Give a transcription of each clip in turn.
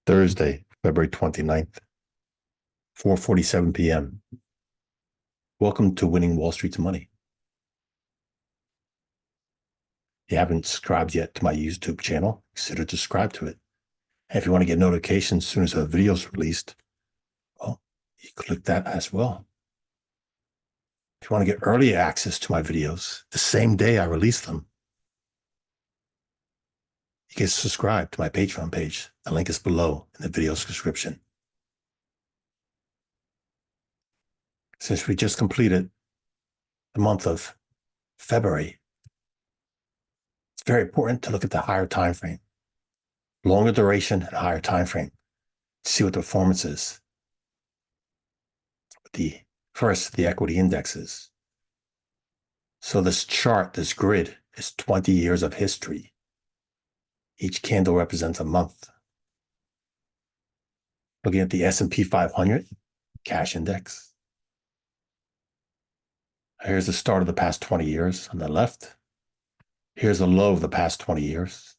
Thursday, February 29th, 4:47 p.m. Welcome to Winning Wall Street's Money. If you haven't subscribed yet to my YouTube channel, consider to subscribe to it. And if you want to get notifications as soon as a video is released, well, you click that as well. If you want to get early access to my videos the same day I release them, you can subscribe to my Patreon page. The link is below in the video's description. Since we just completed the month of February, it's very important to look at the higher time frame, longer duration and higher time frame, to see what the performance is. First, the equity indexes. So this chart, this grid, is 20 years of history. Each candle represents a month. Looking at the S&P 500 cash index. Here's the start of the past 20 years on the left. Here's the low of the past 20 years.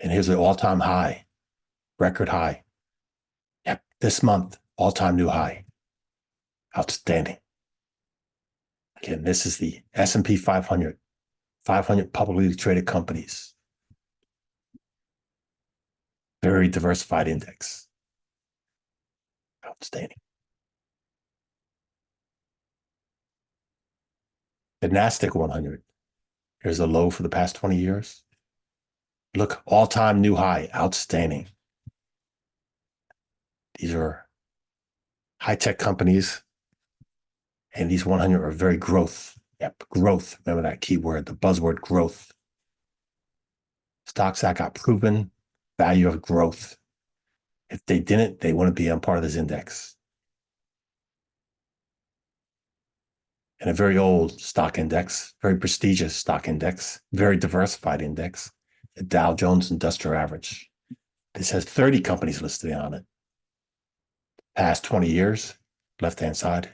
And here's the all-time high, record high. Yep, this month, all-time new high. Outstanding. Again, this is the S&P 500, 500 publicly traded companies. Very diversified index. Outstanding. The NASDAQ 100. Here's the low for the past 20 years. Look, all-time new high. Outstanding. These are high-tech companies, and these 100 are very growth. Yep, growth. Remember that keyword, the buzzword growth. Stocks that got proven value of growth. If they didn't, they wouldn't be on part of this index. And a very old stock index, very prestigious stock index, very diversified index, the Dow Jones Industrial Average. This has 30 companies listed on it. Past 20 years, left-hand side.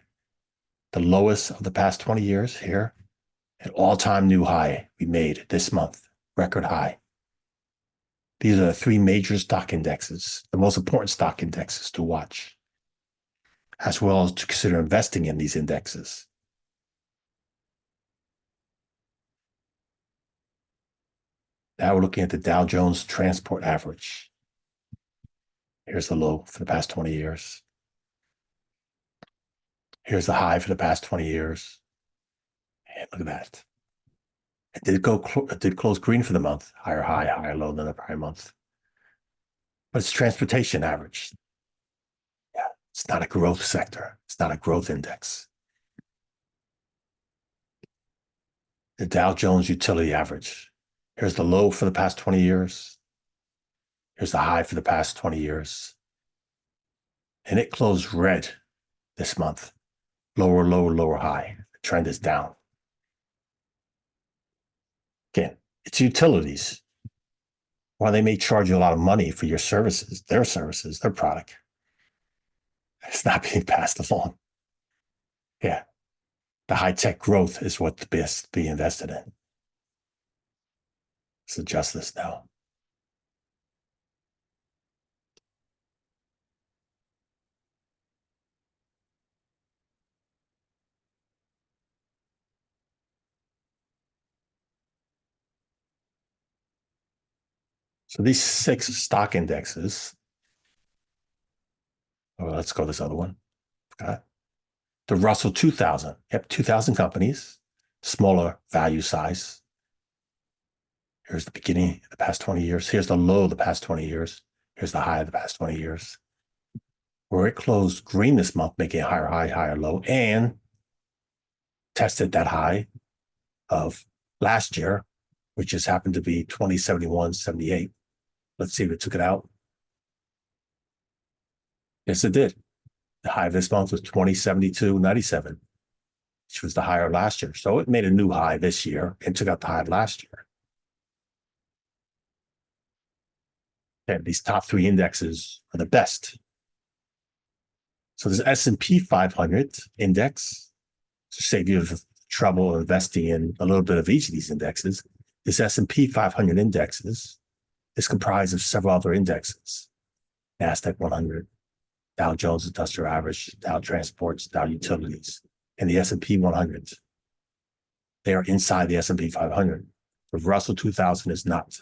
The lowest of the past 20 years here, an all-time new high we made this month, record high. These are the three major stock indexes, the most important stock indexes to watch, as well as to consider investing in these indexes. Now we're looking at the Dow Jones Transport Average. Here's the low for the past 20 years. Here's the high for the past 20 years. And look at that. It did close green for the month. Higher high, higher low than the prior month. But it's transportation average. Yeah, it's not a growth sector. It's not a growth index. The Dow Jones Utility Average. Here's the low for the past 20 years. Here's the high for the past 20 years. And it closed red this month. Lower, lower, lower high. The trend is down. Again, it's utilities. While they may charge you a lot of money for your services, their product, it's not being passed along. Yeah. The high-tech growth is what the best be invested in. Let's adjust this now. So these 6 stock indexes, let's go this other one. Okay. The Russell 2000, yep, 2,000 companies, smaller value size. Here's the beginning of the past 20 years. Here's the low of the past 20 years. Here's the high of the past 20 years. Where it closed green this month, making a higher high, higher low, and tested that high of last year, which just happened to be 2071.78. Let's see if it took it out. Yes, it did. The high of this month was 2072.97, which was the higher last year. So it made a new high this year and took out the high last year. And these top 3 indexes are the best. So there's S&P 500 index, to save you the trouble investing in a little bit of each of these indexes. This S&P 500 indexes is comprised of several other indexes: NASDAQ 100, Dow Jones Industrial Average, Dow Transports, Dow Utilities, and the S&P 100. They are inside the S&P 500. The Russell 2000 is not.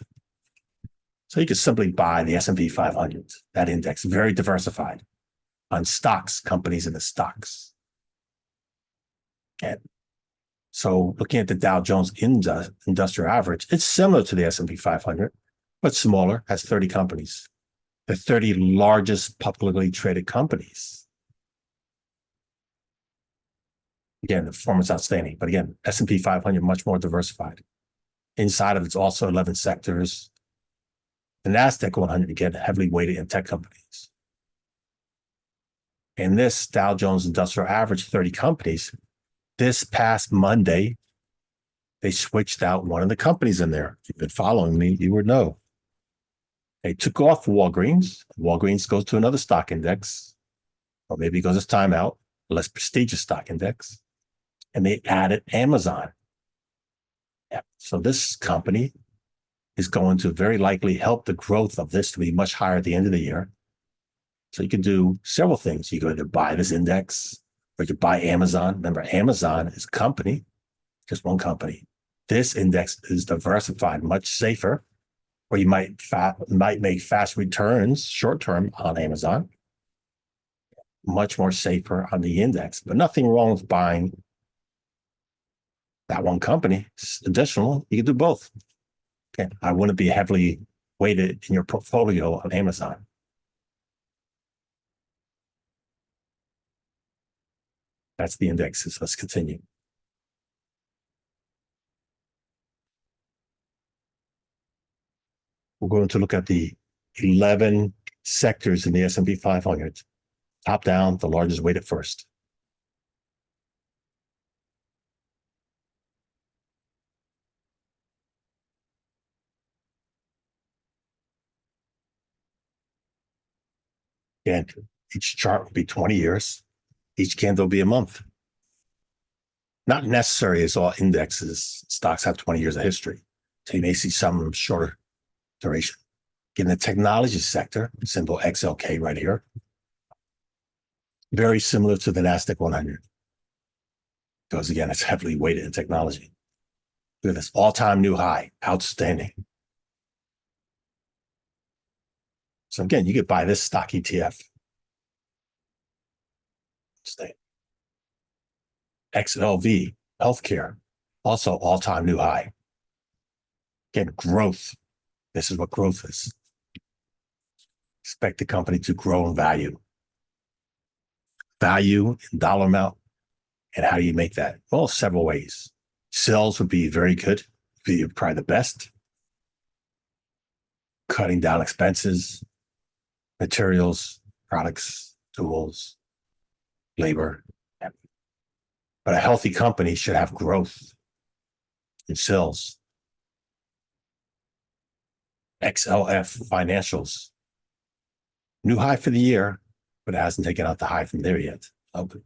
So you can simply buy the S&P 500, that index, very diversified on stocks, companies in the stocks. And so looking at the Dow Jones Industrial Average, it's similar to the S&P 500, but smaller, has 30 companies. The 30 largest publicly traded companies. Again, the performance outstanding, but again, S&P 500 much more diversified. Inside of it's also 11 sectors. The NASDAQ 100, again, heavily weighted in tech companies. And this Dow Jones Industrial Average, 30 companies, this past Monday, they switched out one of the companies in there. If you've been following me, you would know. They took off Walgreens. Walgreens goes to another stock index, or maybe it goes as timeout, a less prestigious stock index, and they added Amazon. Yeah. So this company is going to very likely help the growth of this to be much higher at the end of the year. So you can do several things. You can either buy this index, or you could buy Amazon. Remember, Amazon is a company, just one company. This index is diversified, much safer, or you might make fast returns short-term on Amazon, much more safer on the index. But nothing wrong with buying that one company. Additional, you can do both. Okay, I wouldn't be heavily weighted in your portfolio on Amazon. That's the indexes. Let's continue. We're going to look at the 11 sectors in the S&P 500. Top down, the largest weighted first. And each chart will be 20 years. Each candle will be a month. Not necessary as all indexes, stocks have 20 years of history. So you may see some shorter duration. In the technology sector, symbol XLK right here, very similar to the NASDAQ 100. Because again, it's heavily weighted in technology. Look at this all-time new high, outstanding. So again, you could buy this stock ETF. Stay. XLV, healthcare, also all-time new high. Again, growth. This is what growth is. Expect the company to grow in value. Value in dollar amount. And how do you make that? Well, several ways. Sales would be very good, be probably the best. Cutting down expenses, materials, products, tools, labor. But a healthy company should have growth in sales. XLF financials. New high for the year, but it hasn't taken out the high from there yet. Okay.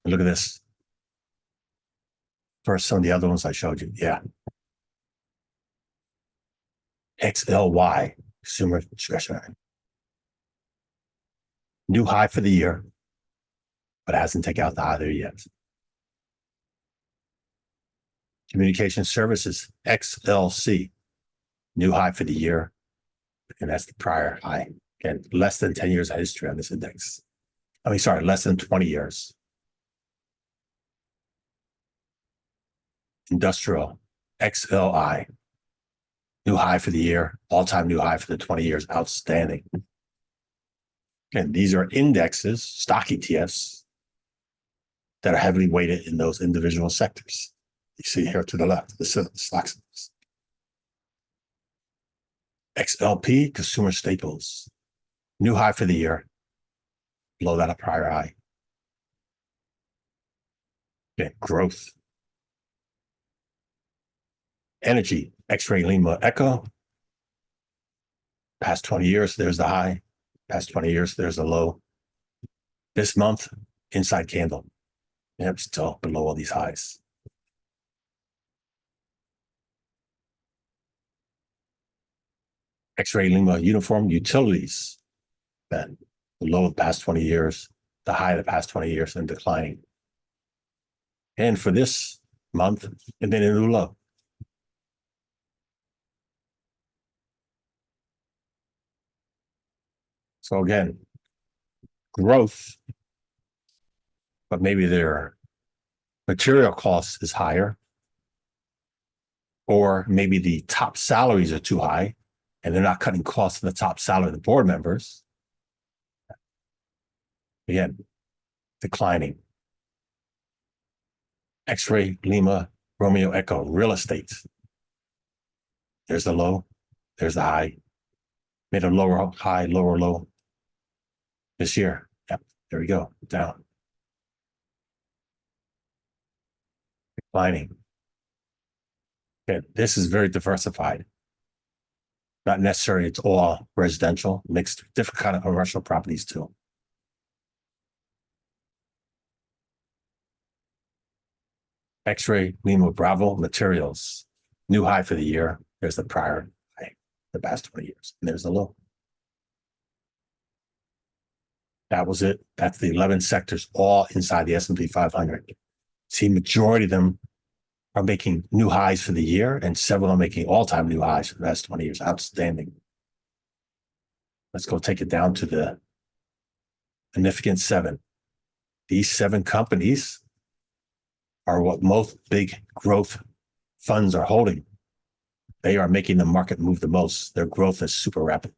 Look at this. First, some of the other ones I showed you. Yeah. XLY, consumer discretionary. New high for the year, but it hasn't taken out the high there yet. Communication services, XLC. New high for the year, and that's the prior high. Again, less than 10 years of history on this index. Less than 20 years. Industrial, XLI. New high for the year, all-time new high for the 20 years, outstanding. Again, these are indexes, stock ETFs, that are heavily weighted in those individual sectors. You see here to the left, the stocks. XLP, consumer staples. New high for the year, below that a prior high. Okay, growth. Energy, X-ray Lima Echo. Past 20 years, there's the high. Past 20 years, there's the low. This month, inside candle. Yep, still below all these highs. X-ray Lima Uniform Utilities. Then the low of the past 20 years, the high of the past 20 years, and declining. And for this month, it made a new low. So again, growth, but maybe their material cost is higher, or maybe the top salaries are too high and they're not cutting costs in the top salary of the board members. Again, declining. X-ray Lima Romeo Echo real estate. There's the low, there's the high. Made a lower high, lower low this year. Yep, there we go, down. Declining. Okay, this is very diversified. Not necessarily it's all residential, mixed, different kind of commercial properties too. X-ray Lima Bravo Materials, new high for the year. There's the prior high, the past 20 years, and there's the low. That was it. That's the 11 sectors, all inside the S&P 500. See, majority of them are making new highs for the year, and several are making all-time new highs for the past 20 years. Outstanding. Let's go take it down to the significant 7. These 7 companies are what most big growth funds are holding. They are making the market move the most. Their growth is super rapid.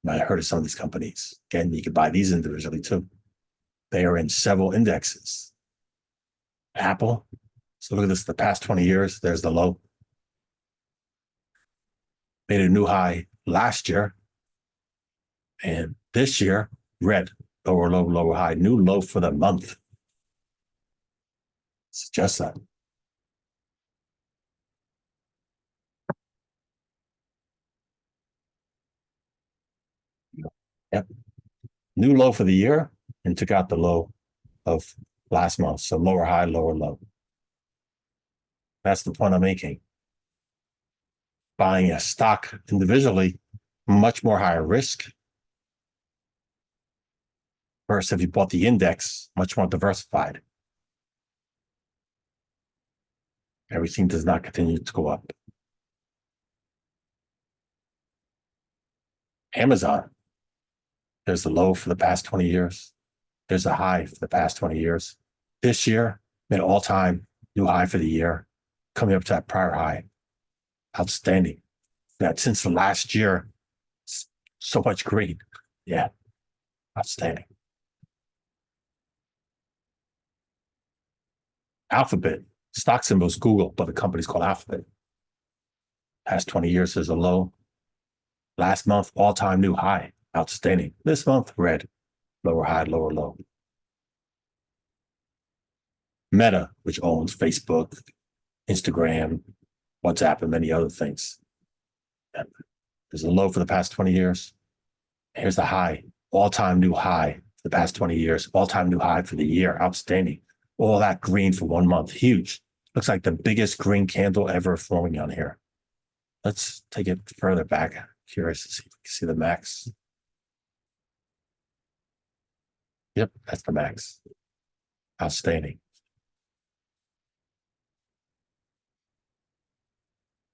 And I heard of some of these companies. Again, you can buy these individually too. They are in several indexes. Apple. So look at this, the past 20 years, there's the low. Made a new high last year. And this year, red, lower low, lower high, new low for the month. Suggest that. Yep. New low for the year and took out the low of last month. So lower high, lower low. That's the point I'm making. Buying a stock individually, much more higher risk. Versus if you bought the index, much more diversified. Everything does not continue to go up. Amazon. There's the low for the past 20 years. There's a high for the past 20 years. This year, made an all-time new high for the year, coming up to that prior high. Outstanding. That since the last year, so much green. Yeah, outstanding. Alphabet, stock symbol is Google, but the company's called Alphabet. Past 20 years, there's a low. Last month, all-time new high. Outstanding. This month, red. Lower high, lower low. Meta, which owns Facebook, Instagram, WhatsApp, and many other things. There's a low for the past 20 years. Here's the high, all-time new high for the past 20 years, all-time new high for the year. Outstanding. All that green for 1 month. Huge. Looks like the biggest green candle ever forming on here. Let's take it further back. Curious to see if we can see the max. Yep, that's the max. Outstanding.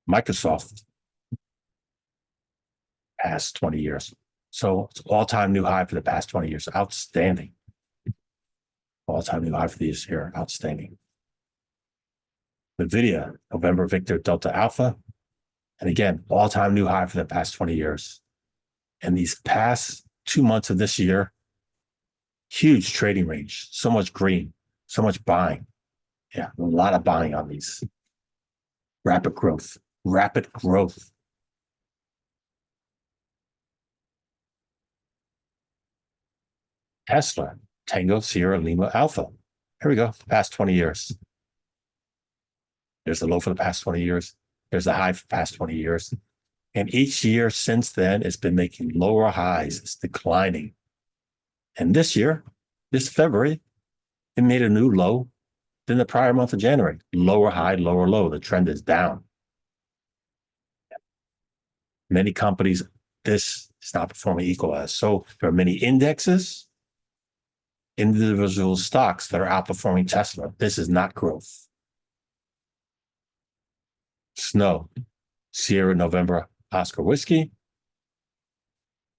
Microsoft, past 20 years. So it's all-time new high for the past 20 years. Outstanding. All-time new high for this year. Outstanding. NVIDIA, November Victor Delta Alpha. And again, all-time new high for the past 20 years. And these past 2 months of this year, huge trading range. So much green, so much buying. Yeah, a lot of buying on these. Rapid growth. Rapid growth. Tesla, Tango, Sierra, Lima, Alpha. Here we go, the past 20 years. There's the low for the past 20 years. There's the high for the past 20 years. And each year since then, it's been making lower highs. It's declining. And this year, this February, it made a new low than the prior month of January. Lower high, lower low. The trend is down. Many companies, this is not performing equal as. So there are many indexes, individual stocks that are outperforming Tesla. This is not growth. Snow, Sierra November Oscar Whiskey.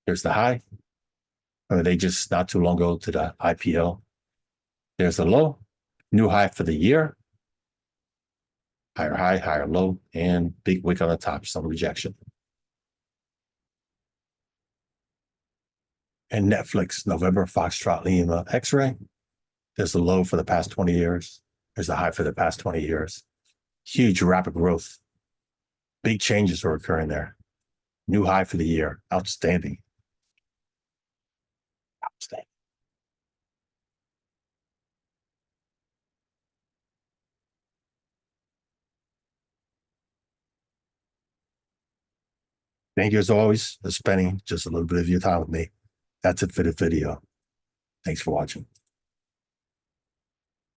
Here's the high. I mean, they just not too long ago to the IPO. There's the low, new high for the year. Higher high, higher low, and big wick on the top, some rejection. And Netflix, November Foxtrot Lima X-ray. There's the low for the past 20 years. There's the high for the past 20 years. Huge rapid growth. Big changes are occurring there. New high for the year. Outstanding. Outstanding. Thank you as always for spending just a little bit of your time with me. That's it for the video. Thanks for watching.